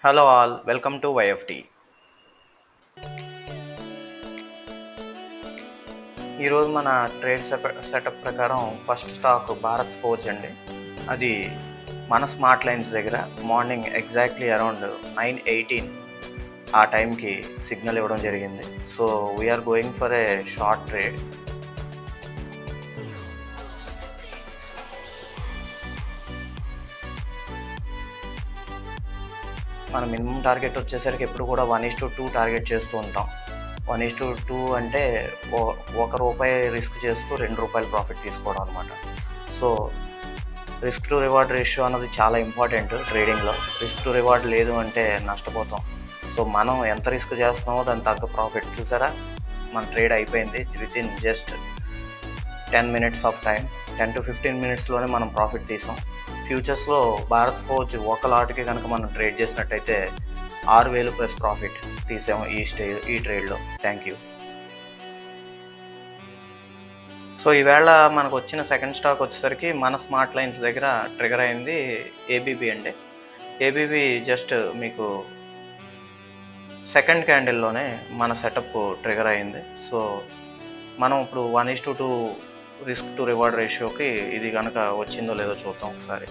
Hello all, welcome to YFT. ఈరోజు మన trade setup ప్రకారం ఫస్ట్ స్టాక్ భారత్ ఫోర్జ్ అండి. అది మన స్మార్ట్ లైన్స్ దగ్గర మార్నింగ్ ఎగ్జాక్ట్లీ అరౌండ్ 9:18 ఆ టైంకి సిగ్నల్ ఇవ్వడం జరిగింది. So we are going for a short trade. మన మినిమం టార్గెట్ వచ్చేసరికి ఎప్పుడు కూడా 1:2 టార్గెట్ చేస్తూ ఉంటాం. 1:2 అంటే ₹1 రిస్క్ చేస్తూ ₹2 ప్రాఫిట్ తీసుకోవడం అనమాట. So risk to reward ratio అన్నది చాలా ఇంపార్టెంట్ ట్రేడింగ్లో. రిస్క్ టు రివార్డ్ లేదు అంటే నష్టపోతాం. సో మనం ఎంత రిస్క్ చేస్తున్నామో దాని తగ్గ ప్రాఫిట్. చూసారా, మన ట్రేడ్ అయిపోయింది with in just 10 minutes of time. 10 to 15 minutesలోనే మనం ప్రాఫిట్ తీసాం. ఫ్యూచర్స్లో భారత్ ఫోర్జ్ ఒక లాట్కి కనుక మనం ట్రేడ్ చేసినట్టయితే 6,000 ప్లస్ ప్రాఫిట్ తీసాము ఈ ట్రేడ్లో. Thank you. సో ఈవేళ మనకు వచ్చిన సెకండ్ స్టాక్ వచ్చేసరికి మన స్మార్ట్ లైన్స్ దగ్గర ట్రిగర్ అయింది ఏబీబీ అండి. ఏబీబీ జస్ట్ మీకు సెకండ్ క్యాండిల్లోనే మన సెటప్ ట్రిగర్ అయింది. సో మనం ఇప్పుడు 1:2 రిస్క్ టు రివార్డ్ రేషియోకి ఇది కనుక వచ్చిందో లేదో చూద్దాం ఒకసారి.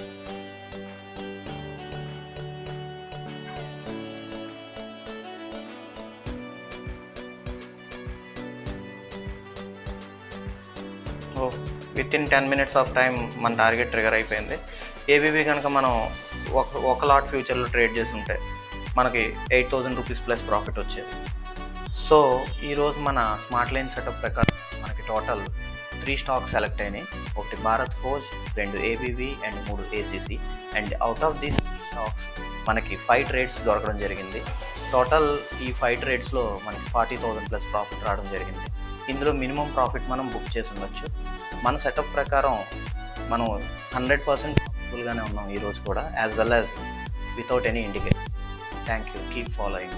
With in 10 minutes of time మన టార్గెట్ ట్రిగర్ అయిపోయింది. ఏబీబీ కనుక మనం ఒక లాట్ ఫ్యూచర్లో ట్రేడ్ చేసి ఉంటే మనకి ₹8,000 ప్లస్ ప్రాఫిట్ వచ్చేది. సో ఈరోజు మన స్మార్ట్ లైన్ సెటప్ ప్రకారం మనకి టోటల్ 3 స్టాక్స్ సెలెక్ట్ అయినాయి. ఒకటి Bharat forge, 2 ABB and 3 ACC. And out of these 3 stocks మనకి 5 ట్రేడ్స్ దొరకడం జరిగింది. టోటల్ ఈ 5 ట్రేడ్స్లో మనకి 40,000 ప్లస్ ప్రాఫిట్ రావడం జరిగింది. ఇందులో మినిమం ప్రాఫిట్ మనం బుక్ చేసి ఉండొచ్చు. మన సెటప్ ప్రకారం మనం 100% ప్రాఫిటబుల్గానే ఉన్నాం ఈరోజు కూడా, as well as without any indicator. Thank you. Keep following.